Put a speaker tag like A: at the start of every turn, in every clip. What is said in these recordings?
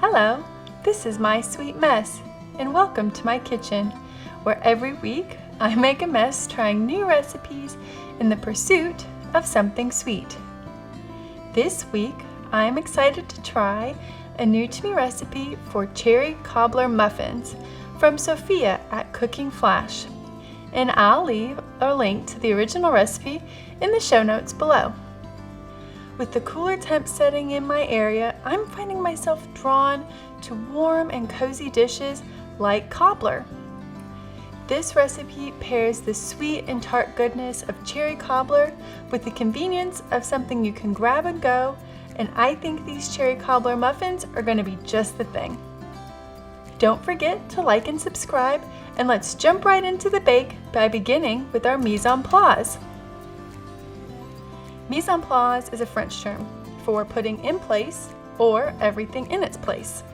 A: Hello, this is my sweet mess, and welcome to my kitchen, where every week I make a mess trying new recipes in the pursuit of something sweet. This week, I am excited to try a new to me recipe for Cherry Cobbler Muffins from Sophia at Cooking Flash, and I'll leave a link to the original recipe in the show notes below. With the cooler temp setting in my area, I'm finding myself drawn to warm and cozy dishes like cobbler. This recipe pairs the sweet and tart goodness of cherry cobbler with the convenience of something you can grab and go, and I think these cherry cobbler muffins are going to be just the thing. Don't forget to like and subscribe, and let's jump right into the bake by beginning with our mise en place. Mise en place is a French term for putting in place or everything in its place.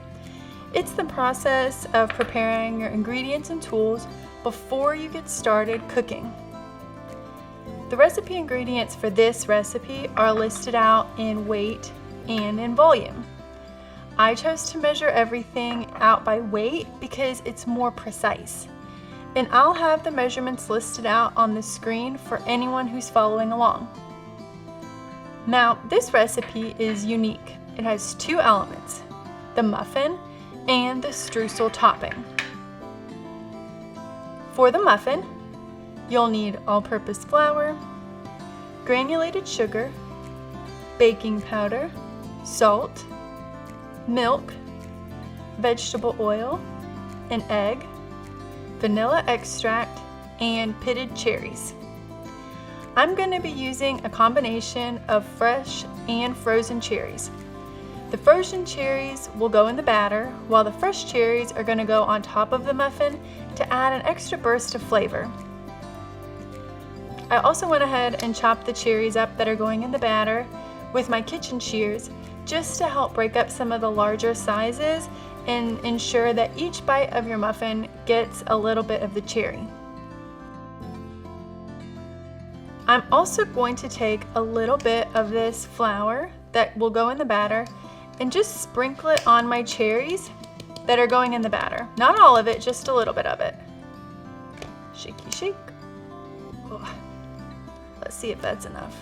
A: It's the process of preparing your ingredients and tools before you get started cooking. The recipe ingredients for this recipe are listed out in weight and in volume. I chose to measure everything out by weight because it's more precise. And I'll have the measurements listed out on the screen for anyone who's following along. Now, this recipe is unique. It has two elements, the muffin and the streusel topping. For the muffin, you'll need all-purpose flour, granulated sugar, baking powder, salt, milk, vegetable oil, an egg, vanilla extract, and pitted cherries. I'm going to be using a combination of fresh and frozen cherries. The frozen cherries will go in the batter, while the fresh cherries are going to go on top of the muffin to add an extra burst of flavor. I also went ahead and chopped the cherries up that are going in the batter with my kitchen shears just to help break up some of the larger sizes and ensure that each bite of your muffin gets a little bit of the cherry. I'm also going to take a little bit of this flour that will go in the batter and just sprinkle it on my cherries that are going in the batter. Not all of it, just a little bit of it. Shaky shake. Oh, let's see if that's enough.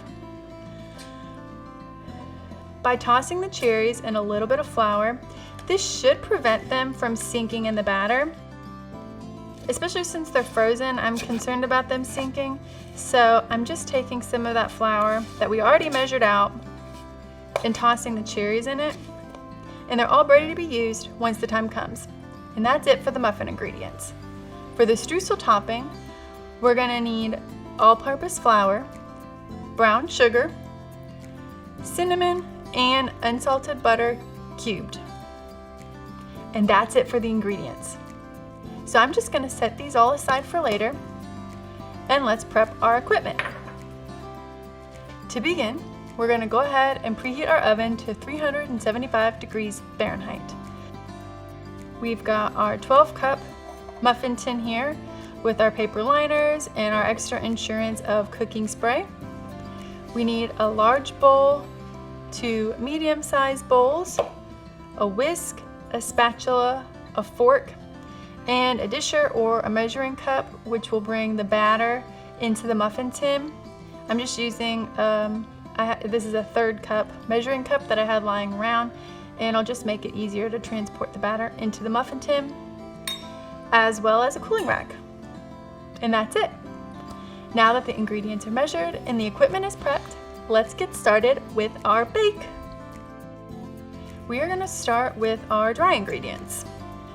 A: By tossing the cherries in a little bit of flour, this should prevent them from sinking in the batter. Especially since they're frozen, I'm concerned about them sinking. So I'm just taking some of that flour that we already measured out and tossing the cherries in it. And they're all ready to be used once the time comes. And that's it for the muffin ingredients. For the streusel topping, we're gonna need all-purpose flour, brown sugar, cinnamon, and unsalted butter cubed. And that's it for the ingredients. So I'm just going to set these all aside for later, and let's prep our equipment. To begin, we're going to go ahead and preheat our oven to 375 degrees Fahrenheit. We've got our 12-cup muffin tin here with our paper liners and our extra insurance of cooking spray. We need a large bowl, two medium-sized bowls, a whisk, a spatula, a fork, and a disher or a measuring cup, which will bring the batter into the muffin tin. I'm just using, this is a 3rd cup measuring cup that I had lying around, and I'll just make it easier to transport the batter into the muffin tin, as well as a cooling rack. And that's it. Now that the ingredients are measured and the equipment is prepped, let's get started with our bake. We are going to start with our dry ingredients.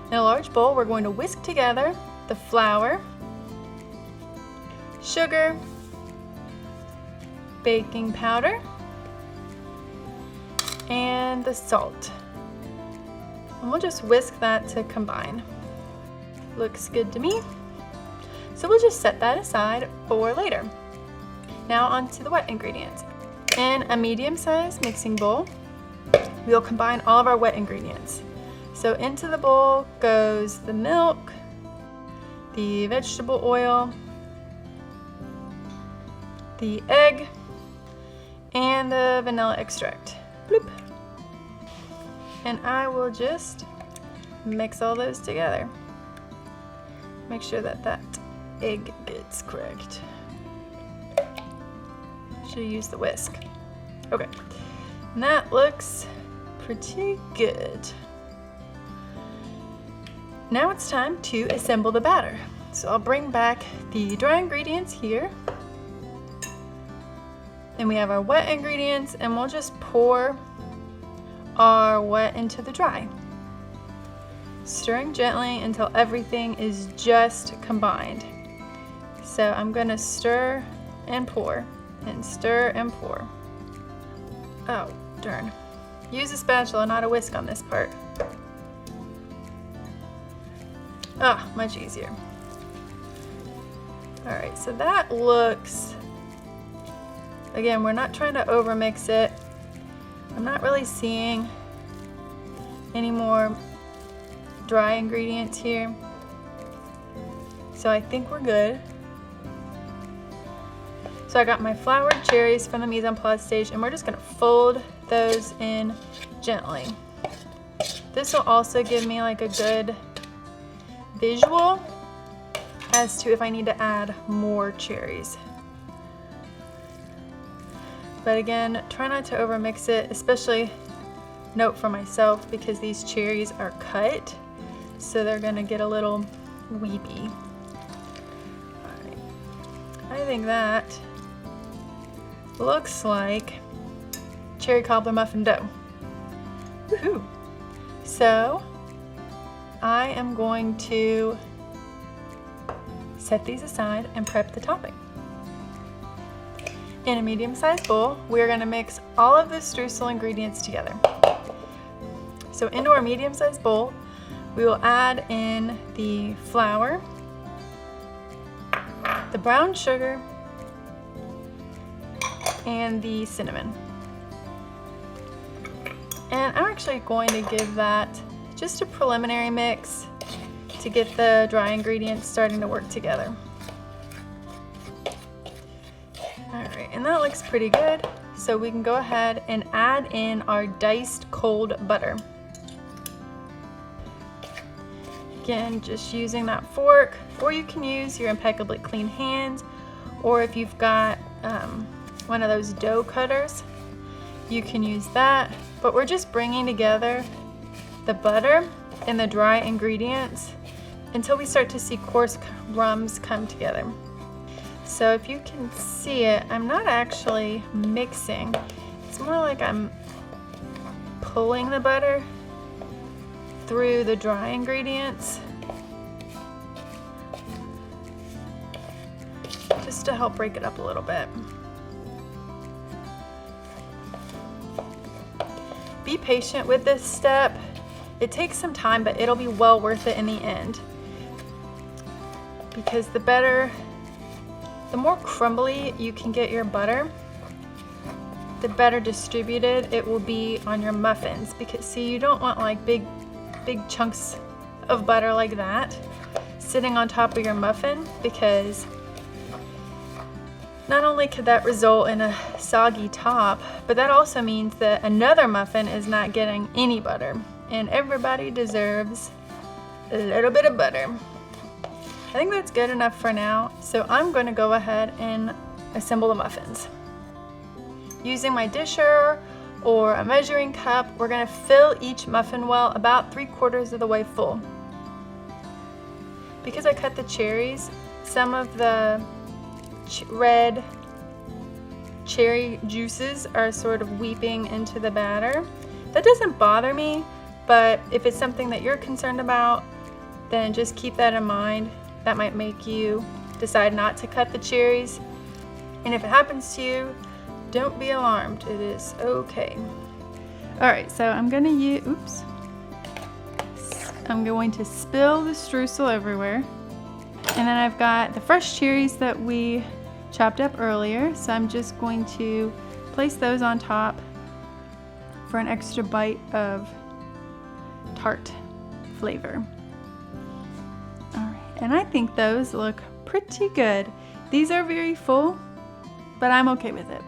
A: In a large bowl, we're going to whisk together the flour, sugar, baking powder, and the salt. And we'll just whisk that to combine. Looks good to me. So we'll just set that aside for later. Now onto the wet ingredients. In a medium-sized mixing bowl, we'll combine all of our wet ingredients. So into the bowl goes the milk, the vegetable oil, the egg, and the vanilla extract. Bloop. and I will just mix all those together. Make sure that that egg gets correct. Should use the whisk. Okay, and that looks pretty good. Now it's time to assemble the batter. So I'll bring back the dry ingredients here. And we have our wet ingredients, and we'll just pour our wet into the dry. Stirring gently until everything is just combined. So I'm gonna stir and pour, and stir and pour. Oh, darn. Use a spatula, not a whisk on this part. Ah, much easier. All right, so that looks, again, we're not trying to overmix it. I'm not really seeing any more dry ingredients here. So I think we're good. So I got my floured cherries from the mise en place stage, and we're just gonna fold those in gently. This will also give me like a good visual as to if I need to add more cherries. But again, try not to overmix it, especially note for myself, because these cherries are cut, so they're gonna get a little weepy. All right. I think that looks like cherry cobbler muffin dough. Woohoo! So I am going to set these aside and prep the topping. In a medium-sized bowl, we're going to mix all of the streusel ingredients together. So into our medium-sized bowl, we will add in the flour, the brown sugar, and the cinnamon. And I'm actually going to give that just a preliminary mix to get the dry ingredients starting to work together. Alright, and that looks pretty good. So we can go ahead and add in our diced cold butter. Again, just using that fork, or you can use your impeccably clean hands, or if you've got one of those dough cutters, you can use that. But we're just bringing together the butter and the dry ingredients until we start to see coarse crumbs come together. So if you can see it, I'm not actually mixing. It's more like I'm pulling the butter through the dry ingredients just to help break it up a little bit. Be patient with this step. It takes some time, but it'll be well worth it in the end. Because the more crumbly you can get your butter, the better distributed it will be on your muffins. Because see, you don't want like big chunks of butter like that sitting on top of your muffin, because not only could that result in a soggy top, but that also means that another muffin is not getting any butter, and everybody deserves a little bit of butter. I think that's good enough for now, so I'm going to go ahead and assemble the muffins. Using my disher or a measuring cup, we're going to fill each muffin well about 3/4 of the way full. Because I cut the cherries, some of the red cherry juices are sort of weeping into the batter. That doesn't bother me, but if it's something that you're concerned about, then just keep that in mind. That might make you decide not to cut the cherries. And if it happens to you, don't be alarmed. It is okay. All right, so I'm going to spill the streusel everywhere. And then I've got the fresh cherries that we chopped up earlier, so I'm just going to place those on top for an extra bite of tart flavor. All right, and I think those look pretty good. These are very full, but I'm okay with it.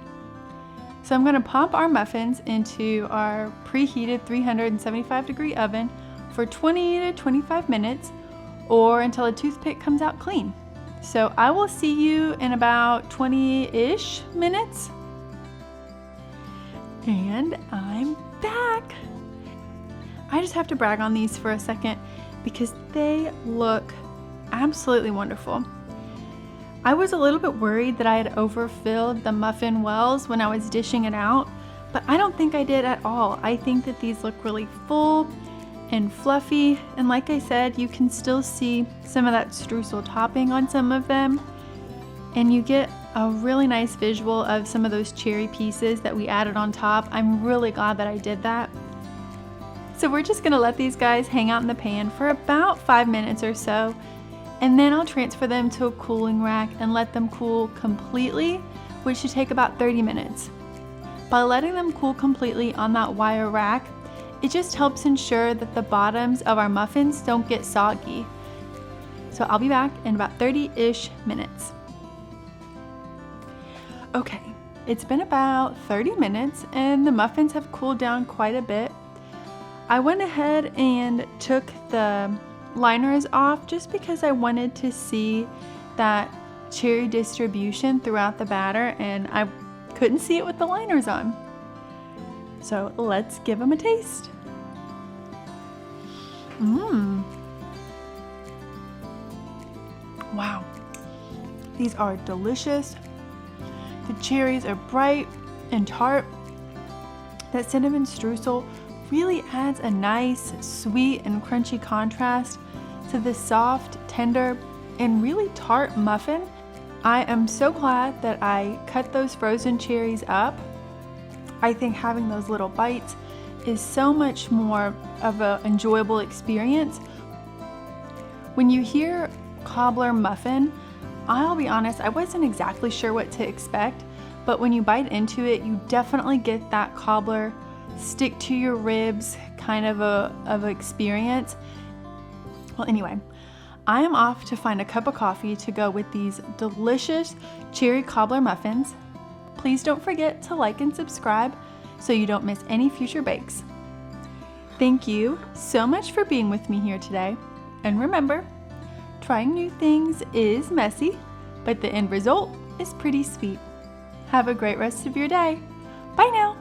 A: So I'm gonna pop our muffins into our preheated 375-degree oven for 20 to 25 minutes or until a toothpick comes out clean. So I will see you in about 20-ish minutes. And I'm back. I just have to brag on these for a second because they look absolutely wonderful. I was a little bit worried that I had overfilled the muffin wells when I was dishing it out, but I don't think I did at all. I think that these look really full and fluffy, and like I said, you can still see some of that streusel topping on some of them, and you get a really nice visual of some of those cherry pieces that we added on top. I'm really glad that I did that. So we're just gonna let these guys hang out in the pan for about 5 minutes or so, and then I'll transfer them to a cooling rack and let them cool completely, which should take about 30 minutes. By letting them cool completely on that wire rack, it just helps ensure that the bottoms of our muffins don't get soggy. So I'll be back in about 30-ish minutes. Okay, it's been about 30 minutes and the muffins have cooled down quite a bit. I went ahead and took the liners off just because I wanted to see that cherry distribution throughout the batter, and I couldn't see it with the liners on. So let's give them a taste. Wow, these are delicious. The cherries are bright and tart. That cinnamon streusel really adds a nice sweet and crunchy contrast to the soft, tender, and really tart muffin. I am so glad that I cut those frozen cherries up. I think having those little bites is so much more of an enjoyable experience. When you hear cobbler muffin, I'll be honest, I wasn't exactly sure what to expect, but when you bite into it, you definitely get that cobbler stick to your ribs kind of a experience. Well, anyway, I am off to find a cup of coffee to go with these delicious cherry cobbler muffins. Please don't forget to like and subscribe so you don't miss any future bakes. Thank you so much for being with me here today. And remember, trying new things is messy, but the end result is pretty sweet. Have a great rest of your day. Bye now.